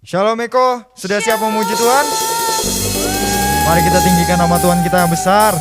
Shalom Eko, sudah siap memuji Tuhan? Mari kita tinggikan nama Tuhan kita yang besar.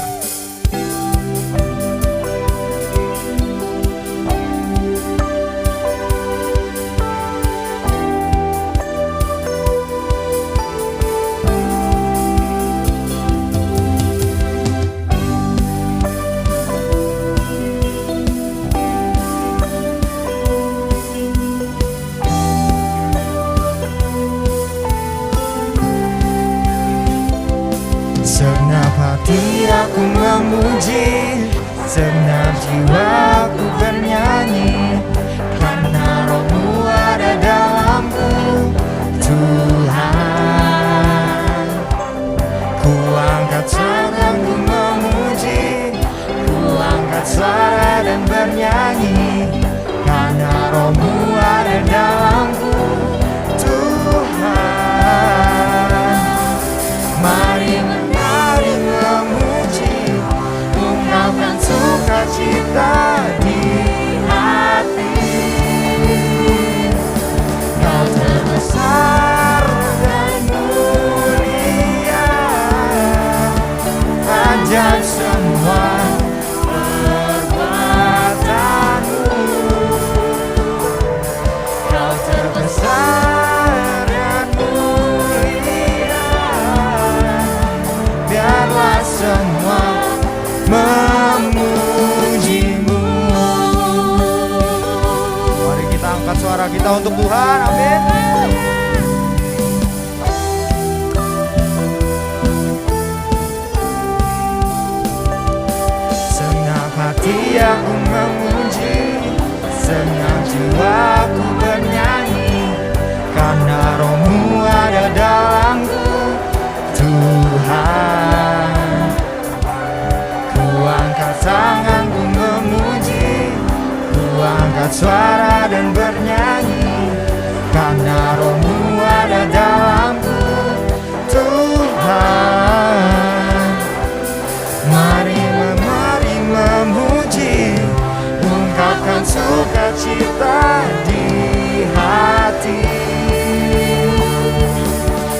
Segenap hati aku memuji, segenap jiwaku bernyanyi, karena Roh-Mu ada dalamku, Tuhan. Ku angkat tanganku memuji, ku angkat suara dan bernyanyi, karena Roh-Mu ada dalamku, Tuhan. Mari memuji, ungkapkan sukacita di hati. Kau terbesar dan mulia, ajaib semua perbuatanmu. Kau terbesar dan mulia, biarlah semua memujimu. Mari kita angkat suara kita untuk Tuhan, amin. Segenap hati aku memuji, segenap jiwaku bernyanyi, karena Roh-Mu ada dalamku, Tuhan. Ku angkat tanganku memuji, ku angkat suara dan bernyanyi, karena Roh-Mu ada dalamku, Tuhan. Mari memuji, ungkapkan sukacita di hati.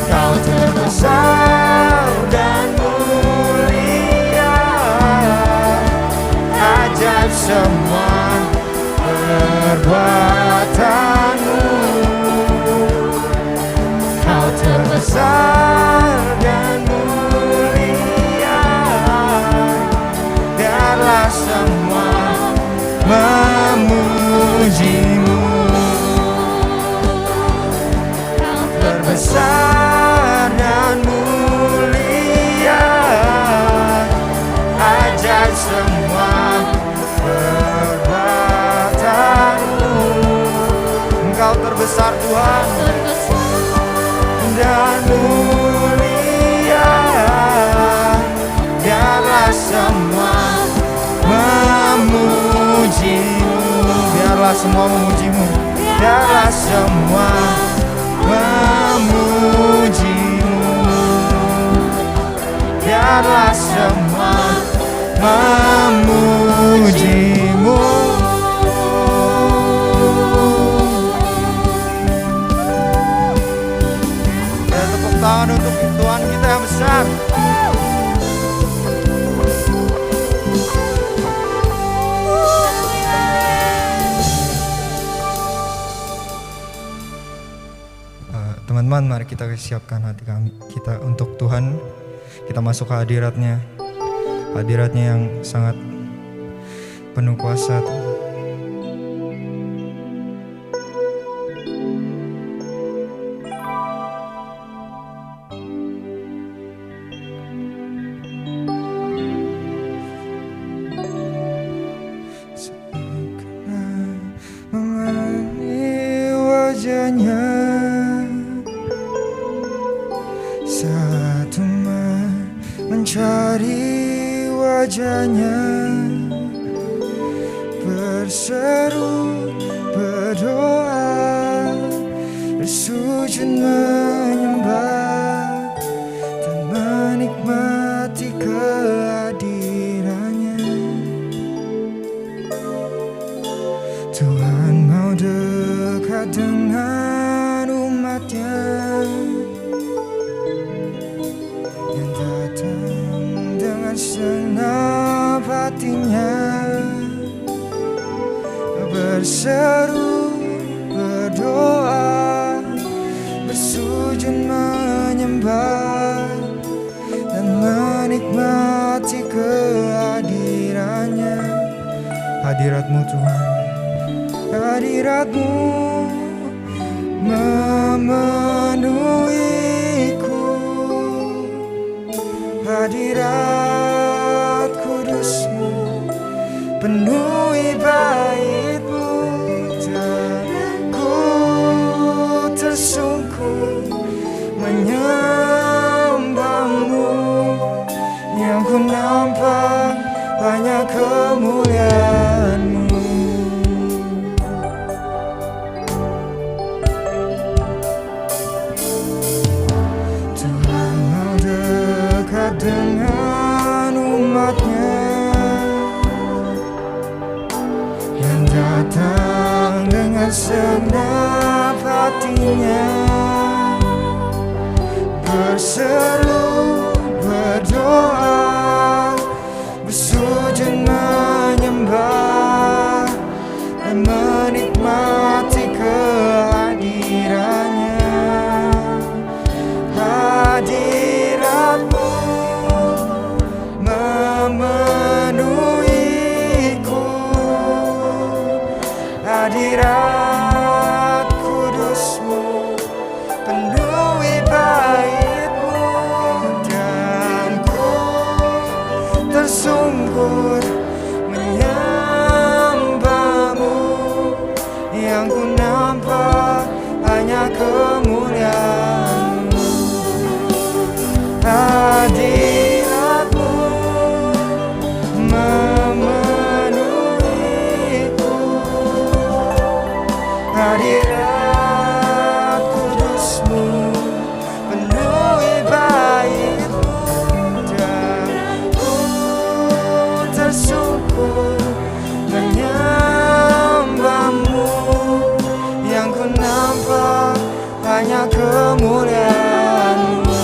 Kau terbesar dan mulia, ajaib semua perbuatanmu. Kau terbesar dan mulia, biarlah semua memujimu. Kau terbesar dan mulia, ajaib semua perbuatanmu. Engkau terbesar Tuhan dan mulia, biarlah semua memujimu. Biarlah semua memujimu, biarlah semua memujimu, biarlah semua memujimu. Dan tepuk tangan untuk Tuhan kita yang besar. Teman-teman, mari kita siapkan hati kita untuk Tuhan. Kita masuk ke hadiratnya yang sangat penuh kuasa. Sekarang memandang wajahnya, dari wajahnya, berseru, berdoa, bersujud menyembah dan menikmati kehadirannya. Tuhan mau dekat dengan umatnya yang datang dengan segenap hatinya, berseru, berdoa, bersujud menyembah dan menikmati kehadirannya. Hadirat-Mu Tuhan, hadirat-Mu memenuhiku, hadirat kudus-Mu penuhi bait-Mu, dan ku tersungkur menyembah-Mu. Yang ku nampak hanya kemuliaan-Mu. Tuhan mau dekat dengan umatnya yang datang dengan segenap hatinya, berseru, berdoa, bersujud menyembah dan menikmati kehadirannya. Hadirat-Mu memenuhiku, hadirat kudus-Mu penuhi bait-Mu, dan ku tersungkur menyembah-Mu. Yang ku nampak hanya kemuliaan-Mu. Hadirat-Mu memenuhiku, hadirat kudus-Mu penuhi bait-Mu, dan ku tersungkur menyembah-Mu. Yang ku nampak hanya kemuliaan-Mu.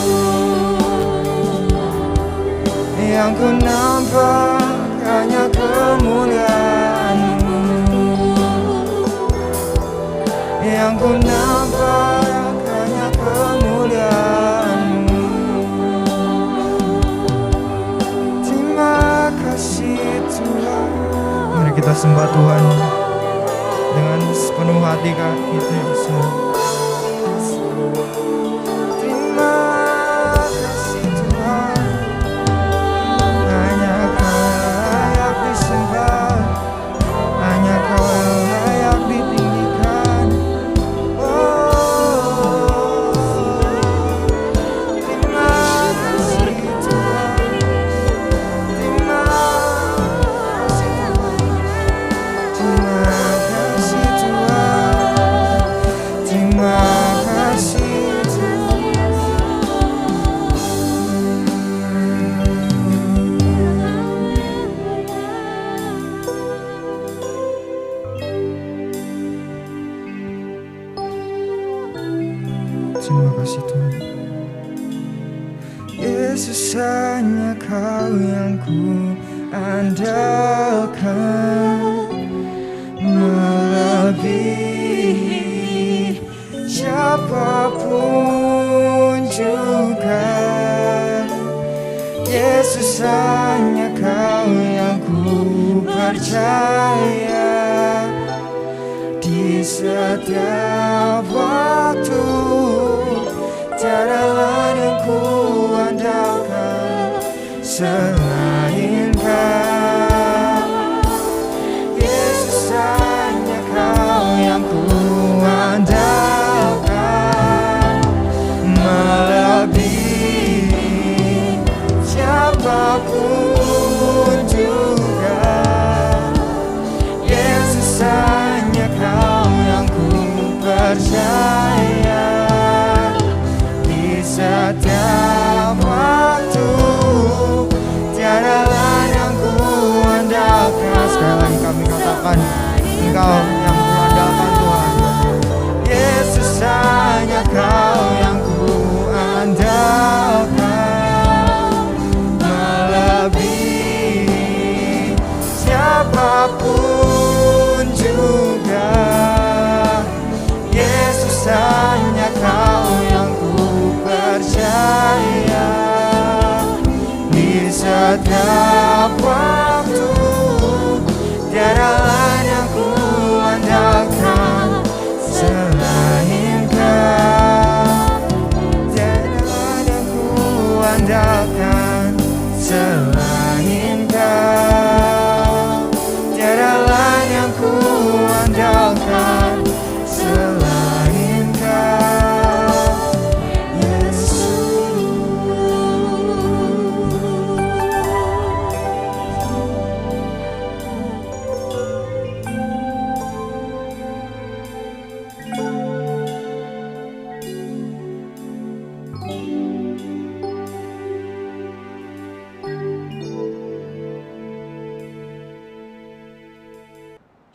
Yang ku nampak hanya kemuliaan-Mu. Yang ku nampak hanya kemuliaan-Mu. Terima kasih Tuhan. Mari kita sembah Tuhan dengan sepenuh hati kita semua. Terima kasih Tuhan, hanya Kau layak disembah, hanya Kau layak ditinggikan. Oh, terima kasih Tuhan, terima kasih Tuhan, terima kasih Tuhan, terima kasih Tuhan. Terima kasih Tuhan. Yesus, hanya Kau yang ku andalkan, melebihi siapapun juga. Yesus, hanya Kau yang ku percaya di setiap waktu. Tiada lain yang ku andalkan selain Kau. Yesus, hanya Kau yang ku andalkan, melebihi siapapun percaya di setiap waktu. Tiada lain yang ku andalkan. Sekali lagi kami katakan, Engkau yang ku andalkan Tuhan. Yesus, hanya Kau yang ku andalkan, melebihi siapapun juga. Yesus, hanya Kau yang ku percaya di setiap waktu. Tiada lain yang ku andalkan selain Kau. Tiada lain yang ku andalkan selain Kau. Tiada lain yang ku andalkan selain Kau, Yesus.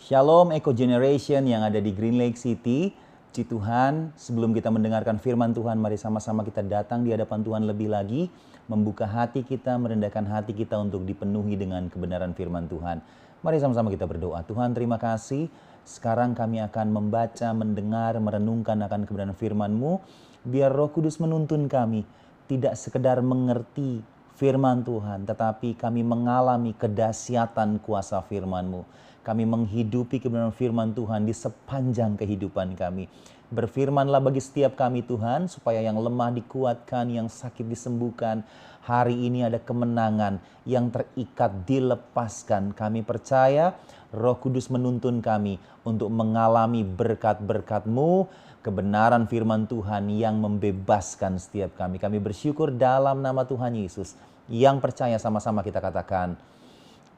Shalom Eco Generation yang ada di Green Lake City. Puji Tuhan, sebelum kita mendengarkan firman Tuhan, mari sama-sama kita datang di hadapan Tuhan lebih lagi, membuka hati kita, merendahkan hati kita untuk dipenuhi dengan kebenaran firman Tuhan. Mari sama-sama kita berdoa. Tuhan, terima kasih. Sekarang kami akan membaca, mendengar, merenungkan akan kebenaran firman-Mu. Biar Roh Kudus menuntun kami, tidak sekedar mengerti firman Tuhan, tetapi kami mengalami kedahsyatan kuasa firman-Mu. Kami menghidupi kebenaran firman Tuhan di sepanjang kehidupan kami. Berfirmanlah bagi setiap kami Tuhan, supaya yang lemah dikuatkan, yang sakit disembuhkan. Hari ini ada kemenangan, yang terikat dilepaskan. Kami percaya Roh Kudus menuntun kami untuk mengalami berkat-berkat-Mu, kebenaran firman Tuhan yang membebaskan setiap kami. Kami bersyukur dalam nama Tuhan Yesus. Yang percaya sama-sama kita katakan,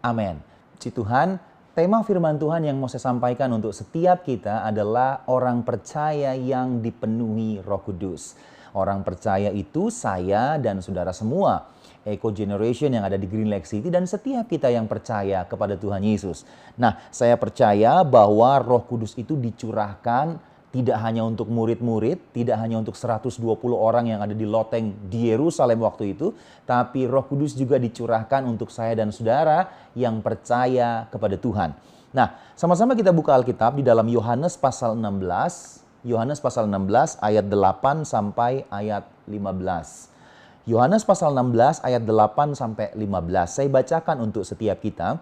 amin. Puji Tuhan. Tema firman Tuhan yang mau saya sampaikan untuk setiap kita adalah orang percaya yang dipenuhi Roh Kudus. Orang percaya itu saya dan saudara semua, Eco Generation yang ada di Green Lake City, dan setiap kita yang percaya kepada Tuhan Yesus. Nah, saya percaya bahwa Roh Kudus itu dicurahkan tidak hanya untuk murid-murid, tidak hanya untuk 120 orang yang ada di loteng di Yerusalem waktu itu, tapi Roh Kudus juga dicurahkan untuk saya dan saudara yang percaya kepada Tuhan. Nah, sama-sama kita buka Alkitab di dalam Yohanes pasal 16, Yohanes pasal 16 ayat 8 sampai ayat 15. Yohanes pasal 16 ayat 8 sampai 15. Saya bacakan untuk setiap kita.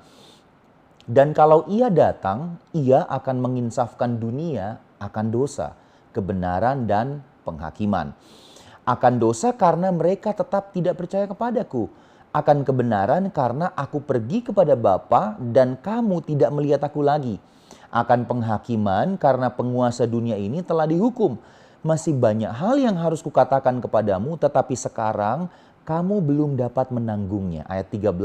Dan kalau Ia datang, Ia akan menginsafkan dunia akan dosa, kebenaran, dan penghakiman. Akan dosa karena mereka tetap tidak percaya kepadaku. Akan kebenaran karena aku pergi kepada Bapa dan kamu tidak melihat aku lagi. Akan penghakiman karena penguasa dunia ini telah dihukum. Masih banyak hal yang harus kukatakan kepadamu, tetapi sekarang kamu belum dapat menanggungnya. Ayat 13,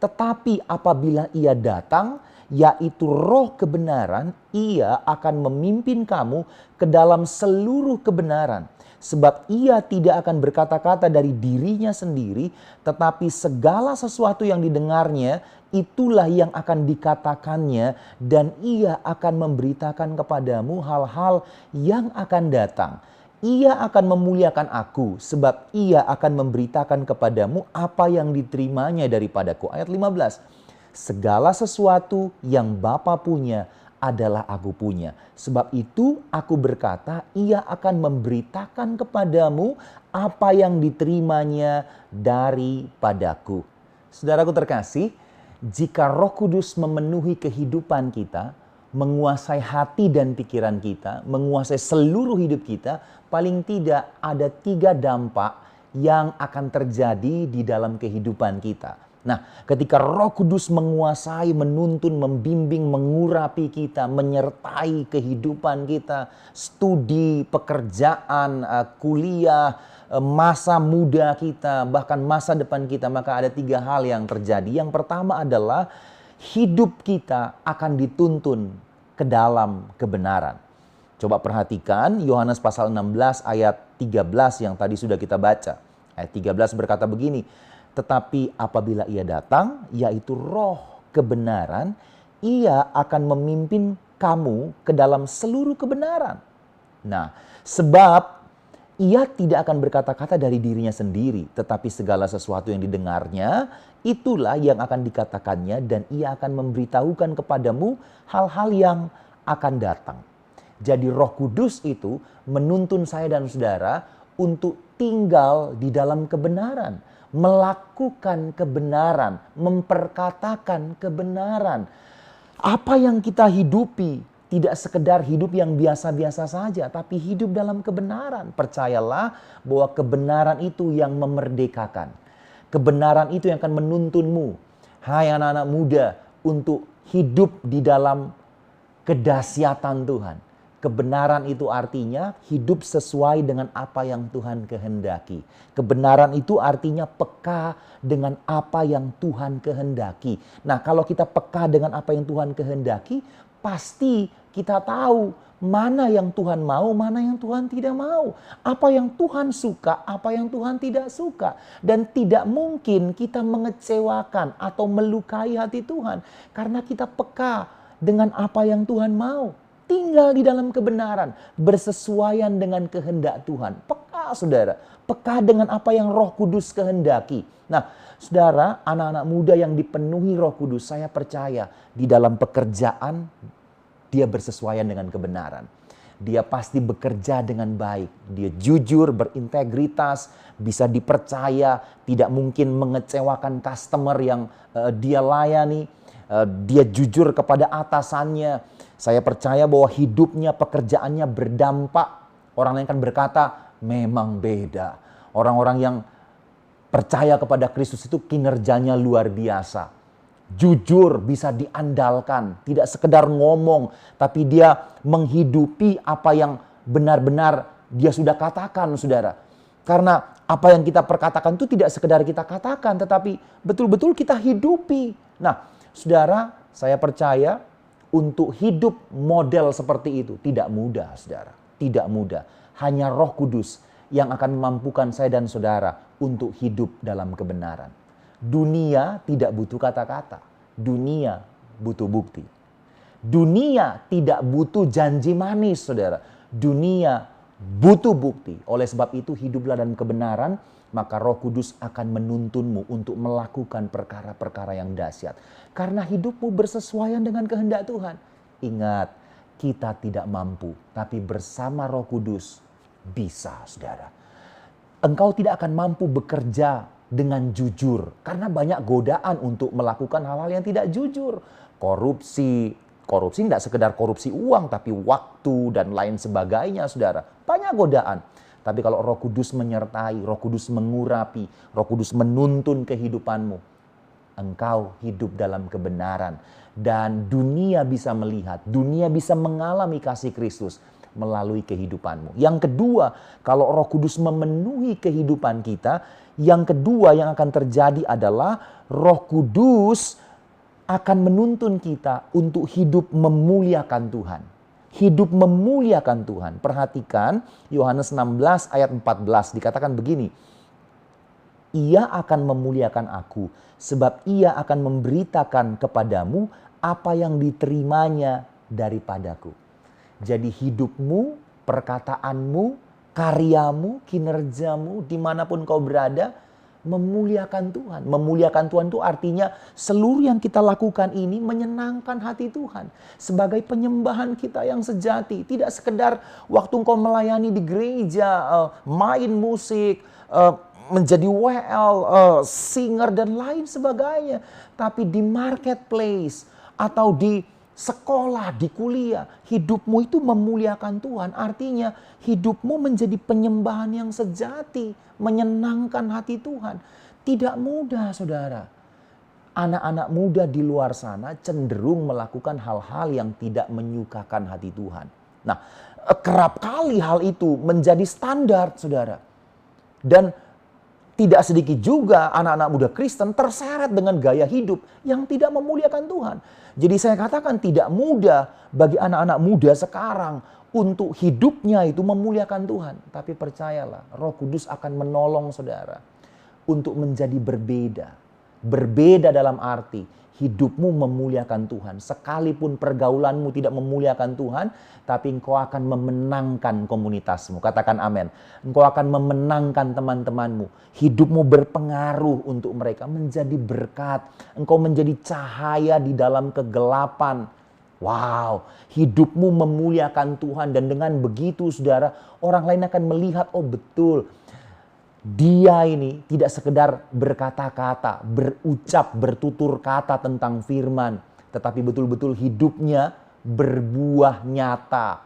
tetapi apabila Ia datang, yaitu Roh kebenaran, Ia akan memimpin kamu ke dalam seluruh kebenaran. Sebab Ia tidak akan berkata-kata dari dirinya sendiri, tetapi segala sesuatu yang didengarnya, itulah yang akan dikatakannya, dan Ia akan memberitakan kepadamu hal-hal yang akan datang. Ia akan memuliakan aku, sebab Ia akan memberitakan kepadamu apa yang diterimanya daripadaku. Ayat 15. Segala sesuatu yang Bapa punya adalah aku punya. Sebab itu aku berkata, Ia akan memberitakan kepadamu apa yang diterimanya daripadaku. Saudaraku terkasih, jika Roh Kudus memenuhi kehidupan kita, menguasai hati dan pikiran kita, menguasai seluruh hidup kita, paling tidak ada 3 dampak yang akan terjadi di dalam kehidupan kita. Nah, ketika Roh Kudus menguasai, menuntun, membimbing, mengurapi kita, menyertai kehidupan kita, studi, pekerjaan, kuliah, masa muda kita, bahkan masa depan kita, maka ada 3 hal yang terjadi. Yang pertama adalah hidup kita akan dituntun ke dalam kebenaran. Coba perhatikan Yohanes pasal 16 ayat 13 yang tadi sudah kita baca. Ayat 13 berkata begini, tetapi apabila ia datang, yaitu roh kebenaran, ia akan memimpin kamu ke dalam seluruh kebenaran. Nah, sebab ia tidak akan berkata-kata dari dirinya sendiri, tetapi segala sesuatu yang didengarnya, itulah yang akan dikatakannya dan ia akan memberitahukan kepadamu hal-hal yang akan datang. Jadi Roh Kudus itu menuntun saya dan saudara untuk tinggal di dalam kebenaran, melakukan kebenaran, memperkatakan kebenaran. Apa yang kita hidupi tidak sekedar hidup yang biasa-biasa saja, tapi hidup dalam kebenaran. Percayalah bahwa kebenaran itu yang memerdekakan. Kebenaran itu yang akan menuntunmu, hai anak-anak muda, untuk hidup di dalam kedahsyatan Tuhan. Kebenaran itu artinya hidup sesuai dengan apa yang Tuhan kehendaki. Kebenaran itu artinya peka dengan apa yang Tuhan kehendaki. Nah, kalau kita peka dengan apa yang Tuhan kehendaki, pasti kita tahu mana yang Tuhan mau, mana yang Tuhan tidak mau. Apa yang Tuhan suka, apa yang Tuhan tidak suka. Dan tidak mungkin kita mengecewakan atau melukai hati Tuhan. Karena kita peka dengan apa yang Tuhan mau. Tinggal di dalam kebenaran, bersesuaian dengan kehendak Tuhan. Peka saudara, peka dengan apa yang Roh Kudus kehendaki. Nah saudara, anak-anak muda yang dipenuhi Roh Kudus, saya percaya di dalam pekerjaan dia bersesuaian dengan kebenaran. Dia pasti bekerja dengan baik, dia jujur, berintegritas, bisa dipercaya, tidak mungkin mengecewakan customer yang dia layani. Dia jujur kepada atasannya. Saya percaya bahwa hidupnya, pekerjaannya berdampak. Orang lain kan berkata, memang beda. Orang-orang yang percaya kepada Kristus itu kinerjanya luar biasa. Jujur, bisa diandalkan. Tidak sekedar ngomong, tapi dia menghidupi apa yang benar-benar dia sudah katakan, saudara. Karena apa yang kita perkatakan itu tidak sekedar kita katakan, tetapi betul-betul kita hidupi. Nah, saudara, saya percaya untuk hidup model seperti itu tidak mudah, saudara. Tidak mudah. Hanya Roh Kudus yang akan memampukan saya dan saudara untuk hidup dalam kebenaran. Dunia tidak butuh kata-kata. Dunia butuh bukti. Dunia tidak butuh janji manis, saudara. Dunia butuh bukti. Oleh sebab itu hiduplah dalam kebenaran, maka Roh Kudus akan menuntunmu untuk melakukan perkara-perkara yang dahsyat. Karena hidupmu bersesuaian dengan kehendak Tuhan. Ingat, kita tidak mampu, tapi bersama Roh Kudus bisa, saudara. Engkau tidak akan mampu bekerja dengan jujur. Karena banyak godaan untuk melakukan hal-hal yang tidak jujur. Korupsi tidak sekedar korupsi uang, tapi waktu dan lain sebagainya, saudara. Banyak godaan. Tapi kalau Roh Kudus menyertai, Roh Kudus mengurapi, Roh Kudus menuntun kehidupanmu, engkau hidup dalam kebenaran. Dan dunia bisa melihat, dunia bisa mengalami kasih Kristus melalui kehidupanmu. Yang kedua, kalau Roh Kudus memenuhi kehidupan kita, yang kedua yang akan terjadi adalah Roh Kudus akan menuntun kita untuk hidup memuliakan Tuhan. Hidup memuliakan Tuhan. Perhatikan Yohanes 16 ayat 14 dikatakan begini. Ia akan memuliakan aku sebab ia akan memberitakan kepadamu apa yang diterimanya daripadaku. Jadi hidupmu, perkataanmu, karyamu, kinerjamu, dimanapun kau berada, memuliakan Tuhan. Memuliakan Tuhan itu artinya seluruh yang kita lakukan ini menyenangkan hati Tuhan. Sebagai penyembahan kita yang sejati. Tidak sekedar waktu engkau melayani di gereja, main musik, menjadi WL, singer dan lain sebagainya. Tapi di marketplace atau di sekolah, di kuliah, hidupmu itu memuliakan Tuhan. Artinya hidupmu menjadi penyembahan yang sejati, menyenangkan hati Tuhan. Tidak mudah, saudara. Anak-anak muda di luar sana cenderung melakukan hal-hal yang tidak menyukakan hati Tuhan. Nah, kerap kali hal itu menjadi standar, saudara. Dan tidak sedikit juga anak-anak muda Kristen terseret dengan gaya hidup yang tidak memuliakan Tuhan. Jadi saya katakan tidak mudah bagi anak-anak muda sekarang untuk hidupnya itu memuliakan Tuhan. Tapi percayalah, Roh Kudus akan menolong saudara untuk menjadi berbeda. Berbeda dalam arti hidupmu memuliakan Tuhan. Sekalipun pergaulanmu tidak memuliakan Tuhan, tapi engkau akan memenangkan komunitasmu. Katakan amin. Engkau akan memenangkan teman-temanmu. Hidupmu berpengaruh untuk mereka, menjadi berkat. Engkau menjadi cahaya di dalam kegelapan. Wow, hidupmu memuliakan Tuhan, dan dengan begitu saudara, orang lain akan melihat, oh betul, dia ini tidak sekedar berkata-kata, berucap, bertutur kata tentang firman, tetapi betul-betul hidupnya berbuah nyata.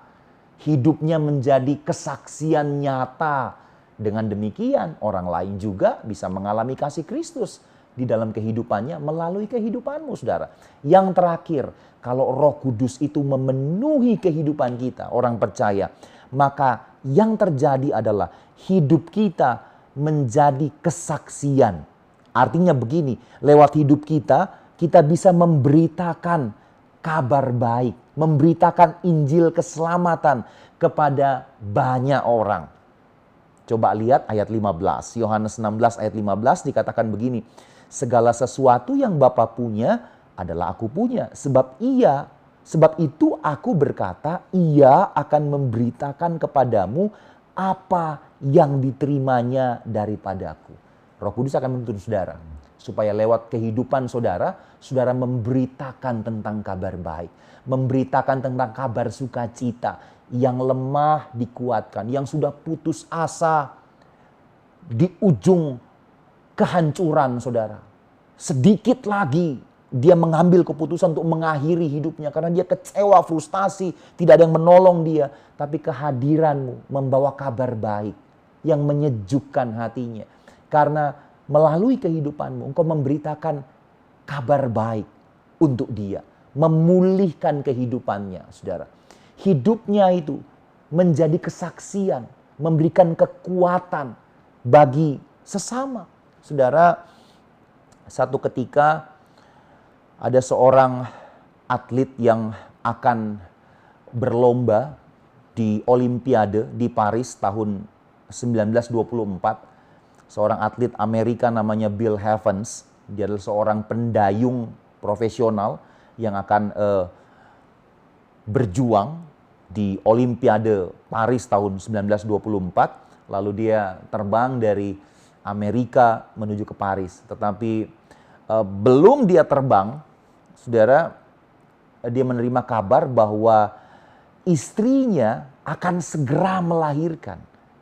Hidupnya menjadi kesaksian nyata. Dengan demikian, orang lain juga bisa mengalami kasih Kristus di dalam kehidupannya melalui kehidupanmu, saudara. Yang terakhir, kalau Roh Kudus itu memenuhi kehidupan kita, orang percaya, maka yang terjadi adalah hidup kita menjadi kesaksian. Artinya begini, lewat hidup kita, kita bisa memberitakan kabar baik, memberitakan Injil keselamatan kepada banyak orang. Coba lihat ayat 15, Yohanes 16 ayat 15 dikatakan begini, segala sesuatu yang Bapa punya adalah aku punya, sebab itu aku berkata, ia akan memberitakan kepadamu apa yang diterimanya daripadaku. Roh Kudus akan menuntun saudara, supaya lewat kehidupan saudara, saudara memberitakan tentang kabar baik, memberitakan tentang kabar sukacita, yang lemah dikuatkan, yang sudah putus asa di ujung kehancuran saudara. Sedikit lagi dia mengambil keputusan untuk mengakhiri hidupnya karena dia kecewa, frustasi, tidak ada yang menolong dia. Tapi kehadiranmu membawa kabar baik yang menyejukkan hatinya. Karena melalui kehidupanmu engkau memberitakan kabar baik untuk dia, memulihkan kehidupannya, saudara. Hidupnya itu menjadi kesaksian, memberikan kekuatan bagi sesama. Saudara, satu ketika ada seorang atlet yang akan berlomba di Olimpiade di Paris tahun 1924. Seorang atlet Amerika namanya Bill Evans. Dia adalah seorang pendayung profesional yang akan berjuang di Olimpiade Paris tahun 1924. Lalu dia terbang dari Amerika menuju ke Paris. Tetapi belum dia terbang, saudara, dia menerima kabar bahwa istrinya akan segera melahirkan.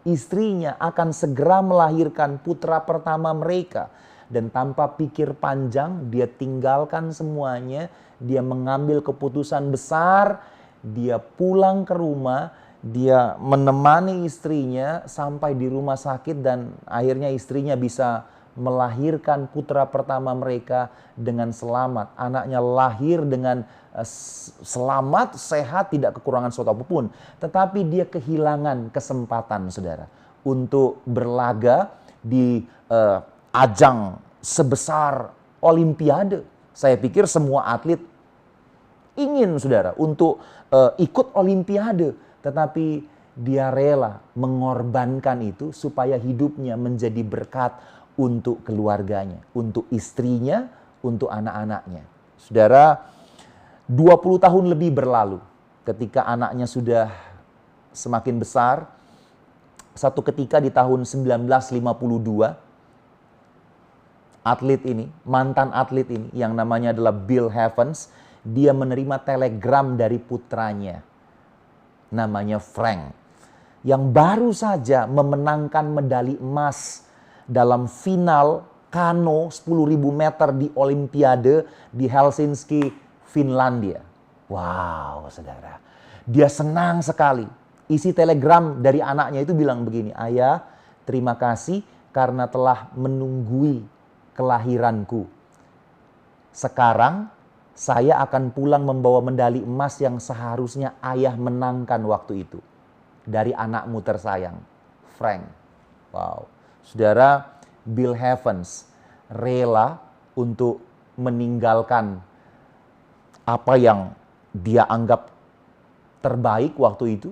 Istrinya akan segera melahirkan putra pertama mereka. Dan tanpa pikir panjang, dia tinggalkan semuanya. Dia mengambil keputusan besar. Dia pulang ke rumah. Dia menemani istrinya sampai di rumah sakit. Dan akhirnya istrinya bisa melahirkan putra pertama mereka dengan selamat. Anaknya lahir dengan selamat, sehat, tidak kekurangan sesuatu apapun. Tetapi dia kehilangan kesempatan, saudara, untuk berlaga di ajang sebesar Olimpiade. Saya pikir semua atlet ingin, saudara, untuk ikut Olimpiade. Tetapi dia rela mengorbankan itu supaya hidupnya menjadi berkat untuk keluarganya, untuk istrinya, untuk anak-anaknya. Saudara, 20 tahun lebih berlalu ketika anaknya sudah semakin besar. Satu ketika di tahun 1952, atlet ini, mantan atlet ini yang namanya adalah Bill Evans, dia menerima telegram dari putranya namanya Frank, yang baru saja memenangkan medali emas dalam final kano 10.000 meter di Olimpiade di Helsinki, Finlandia. Wow, saudara. Dia senang sekali. Isi telegram dari anaknya itu bilang begini, "Ayah, terima kasih karena telah menunggui kelahiranku. Sekarang saya akan pulang membawa medali emas yang seharusnya ayah menangkan waktu itu. Dari anakmu tersayang, Frank." Wow. Saudara, Bill Evans rela untuk meninggalkan apa yang dia anggap terbaik waktu itu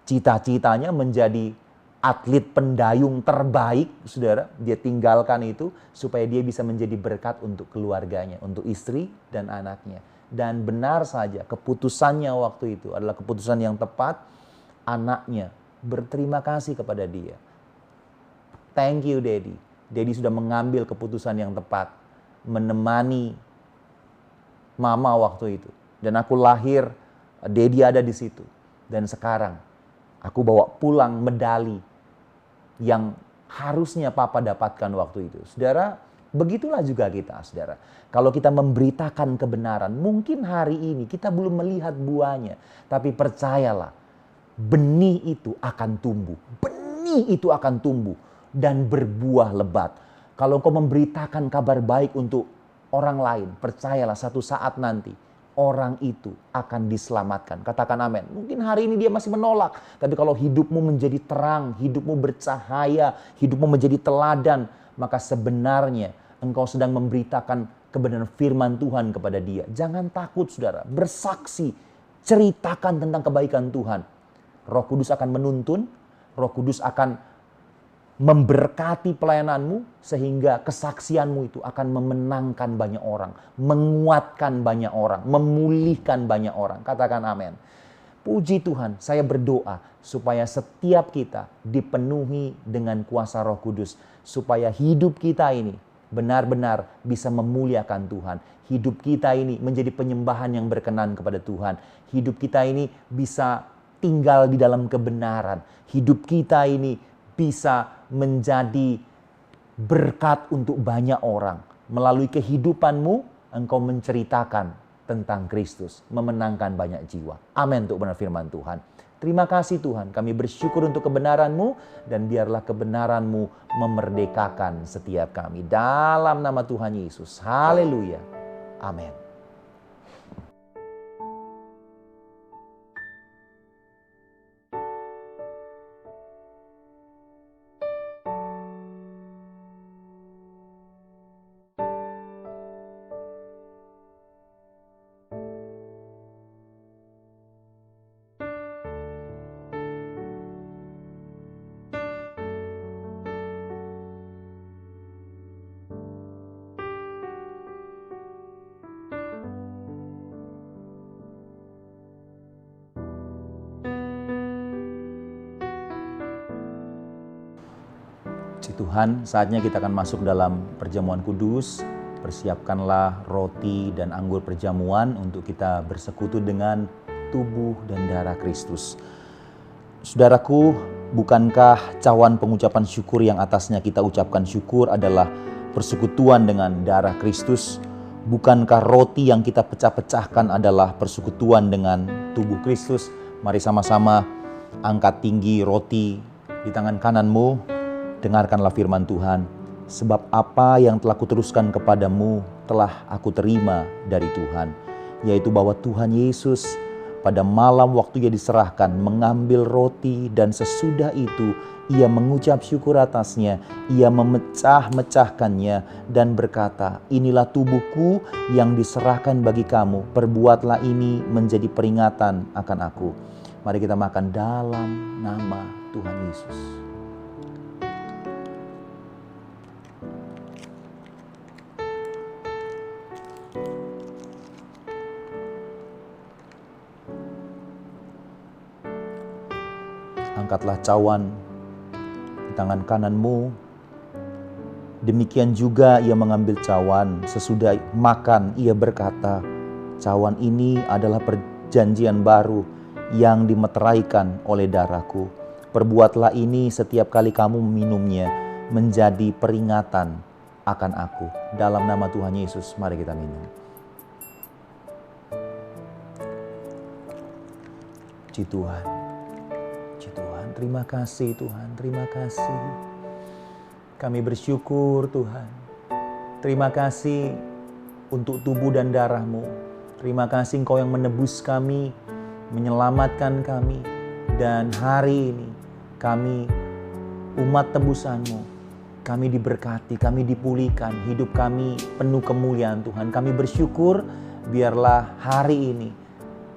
cita-citanya menjadi atlet pendayung terbaik, saudara. Dia tinggalkan itu supaya dia bisa menjadi berkat untuk keluarganya, untuk istri dan anaknya. Dan benar saja, keputusannya waktu itu adalah keputusan yang tepat. Anaknya berterima kasih kepada dia. Thank you, Daddy. Daddy sudah mengambil keputusan yang tepat, menemani mama waktu itu. Dan aku lahir, Daddy ada di situ. Dan sekarang aku bawa pulang medali yang harusnya Papa dapatkan waktu itu. Saudara, begitulah juga kita, saudara. Kalau kita memberitakan kebenaran, mungkin hari ini kita belum melihat buahnya. Tapi percayalah, benih itu akan tumbuh. Benih itu akan tumbuh dan berbuah lebat. Kalau kau memberitakan kabar baik untuk orang lain, percayalah satu saat nanti orang itu akan diselamatkan. Katakan amin. Mungkin hari ini dia masih menolak. Tapi kalau hidupmu menjadi terang, hidupmu bercahaya, hidupmu menjadi teladan, maka sebenarnya engkau sedang memberitakan kebenaran firman Tuhan kepada dia. Jangan takut, saudara. Bersaksi. Ceritakan tentang kebaikan Tuhan. Roh Kudus akan menuntun. Roh Kudus akan memberkati pelayananmu sehingga kesaksianmu itu akan memenangkan banyak orang, menguatkan banyak orang, memulihkan banyak orang. Katakan amin. Puji Tuhan, saya berdoa supaya setiap kita dipenuhi dengan kuasa Roh Kudus, supaya hidup kita ini benar-benar bisa memuliakan Tuhan. Hidup kita ini menjadi penyembahan yang berkenan kepada Tuhan. Hidup kita ini bisa tinggal di dalam kebenaran. Hidup kita ini bisa menjadi berkat untuk banyak orang. Melalui kehidupanmu, engkau menceritakan tentang Kristus, memenangkan banyak jiwa. Amin untuk benar firman Tuhan. Terima kasih Tuhan, kami bersyukur untuk kebenaran-Mu dan biarlah kebenaran-Mu memerdekakan setiap kami. Dalam nama Tuhan Yesus. Haleluya. Amin. Tuhan, saatnya kita akan masuk dalam perjamuan kudus. Persiapkanlah roti dan anggur perjamuan untuk kita bersekutu dengan tubuh dan darah Kristus. Saudaraku, bukankah cawan pengucapan syukur yang atasnya kita ucapkan syukur adalah persekutuan dengan darah Kristus? Bukankah roti yang kita pecah-pecahkan adalah persekutuan dengan tubuh Kristus? Mari sama-sama angkat tinggi roti di tangan kananmu. Dengarkanlah firman Tuhan, sebab apa yang telah kuteruskan kepadamu telah aku terima dari Tuhan, yaitu bahwa Tuhan Yesus pada malam waktu Ia diserahkan mengambil roti dan sesudah itu Ia mengucap syukur atasnya, Ia memecah-mecahkannya dan berkata, inilah tubuhku yang diserahkan bagi kamu, perbuatlah ini menjadi peringatan akan aku. Mari kita makan dalam nama Tuhan Yesus. Angkatlah cawan di tangan kananmu. Demikian juga Ia mengambil cawan. Sesudah makan Ia berkata, cawan ini adalah perjanjian baru yang dimeteraikan oleh darahku. Perbuatlah ini setiap kali kamu meminumnya menjadi peringatan akan aku. Dalam nama Tuhan Yesus, mari kita minum. Puji Tuhan. Tuhan, terima kasih Tuhan, terima kasih. Kami bersyukur Tuhan. Terima kasih untuk tubuh dan darah-Mu. Terima kasih Engkau yang menebus kami, menyelamatkan kami. Dan hari ini kami umat tebusan-Mu. Kami diberkati, kami dipulihkan, hidup kami penuh kemuliaan Tuhan. Kami bersyukur biarlah hari ini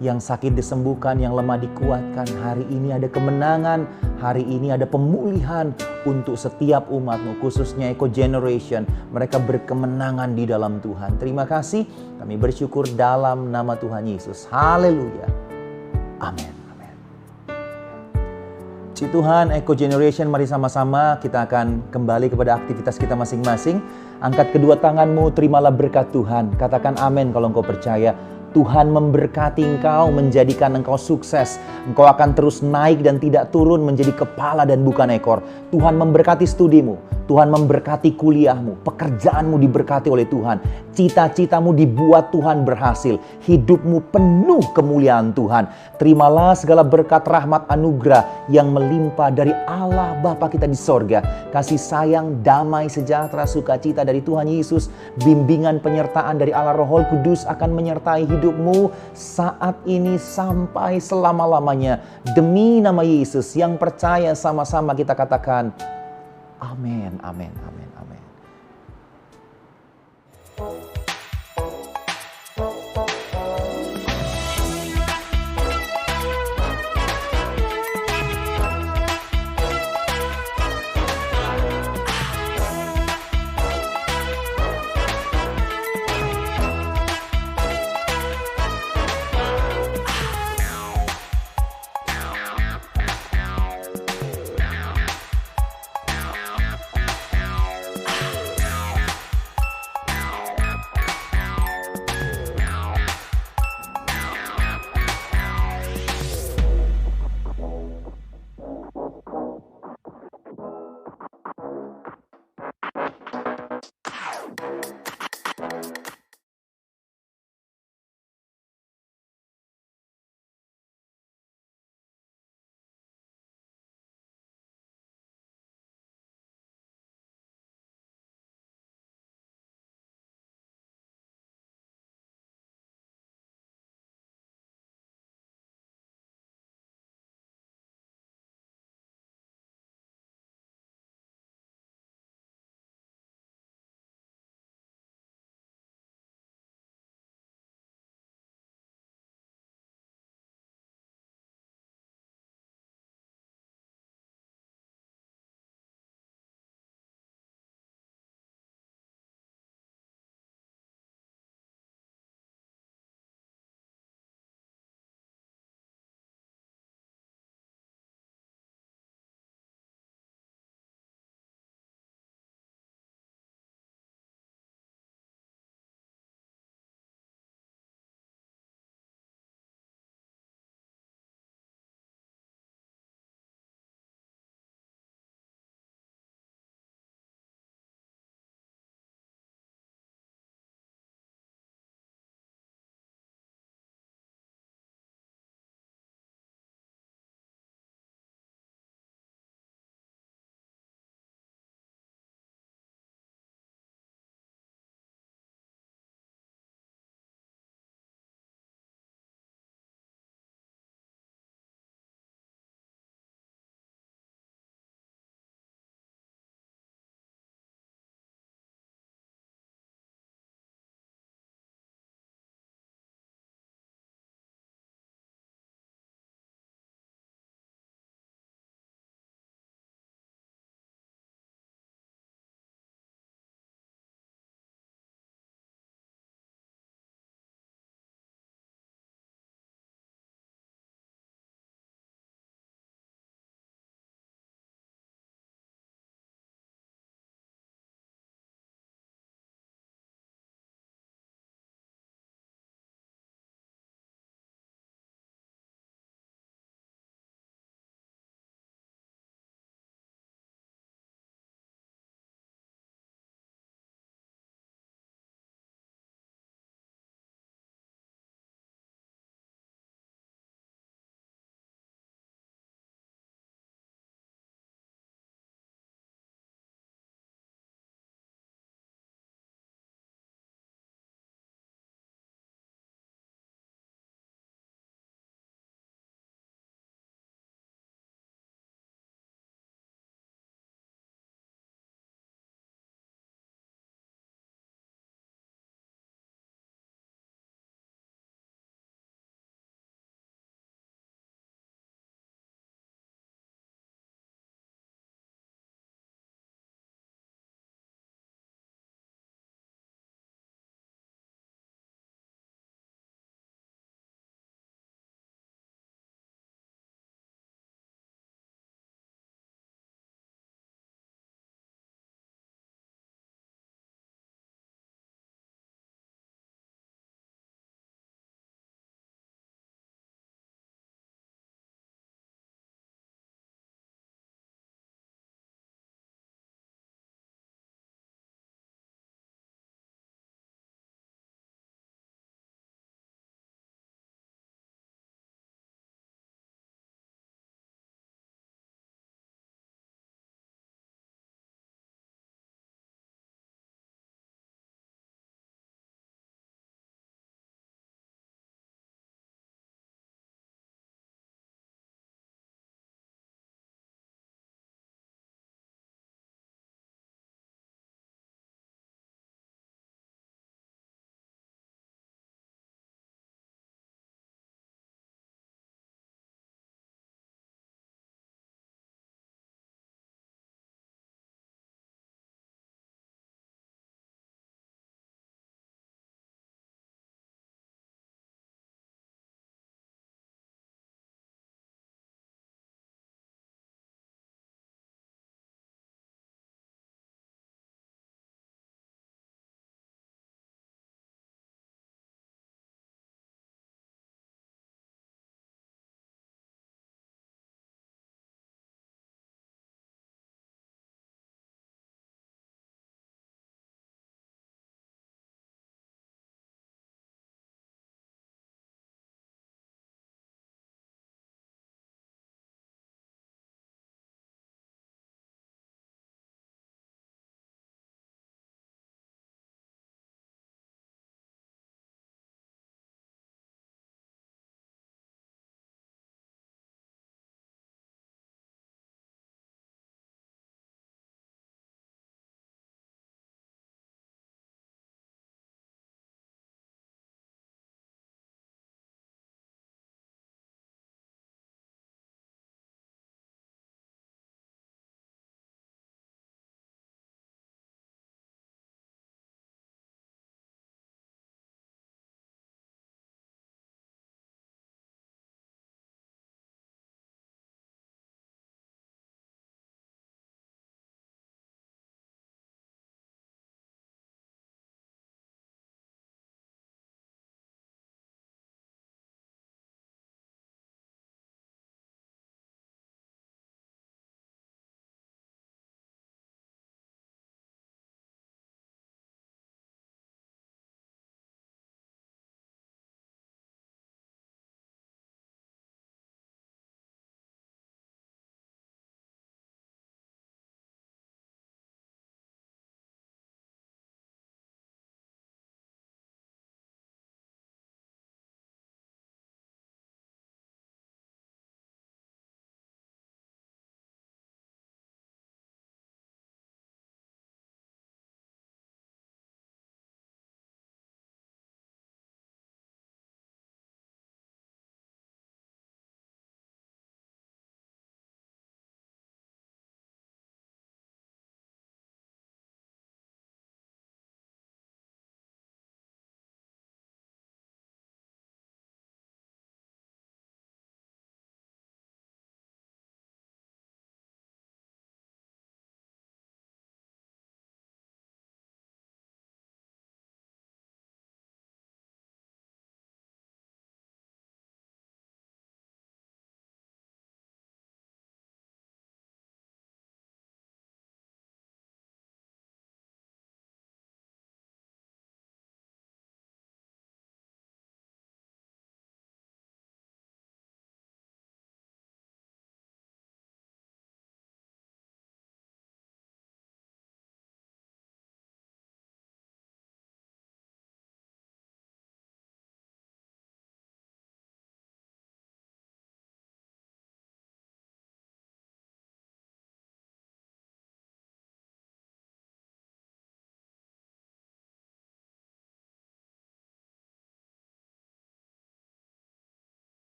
yang sakit disembuhkan, yang lemah dikuatkan. Hari ini ada kemenangan, hari ini ada pemulihan untuk setiap umat-Mu, khususnya Eco Generation. Mereka berkemenangan di dalam Tuhan. Terima kasih, kami bersyukur dalam nama Tuhan Yesus. Haleluya. Amin. Puji Tuhan, Eco Generation, mari sama-sama kita akan kembali kepada aktivitas kita masing-masing. Angkat kedua tanganmu, terimalah berkat Tuhan. Katakan amin kalau engkau percaya. Tuhan memberkati engkau, menjadikan engkau sukses. Engkau akan terus naik dan tidak turun, menjadi kepala dan bukan ekor. Tuhan memberkati studimu, Tuhan memberkati kuliahmu, pekerjaanmu diberkati oleh Tuhan. Cita-citamu dibuat Tuhan berhasil. Hidupmu penuh kemuliaan Tuhan. Terimalah segala berkat, rahmat, anugerah yang melimpah dari Allah Bapa kita di sorga. Kasih sayang, damai, sejahtera, sukacita dari Tuhan Yesus. Bimbingan penyertaan dari Allah Roh Kudus akan menyertai hidupmu saat ini sampai selama-lamanya. Demi nama Yesus, yang percaya sama-sama kita katakan amin, amin, amin, amin.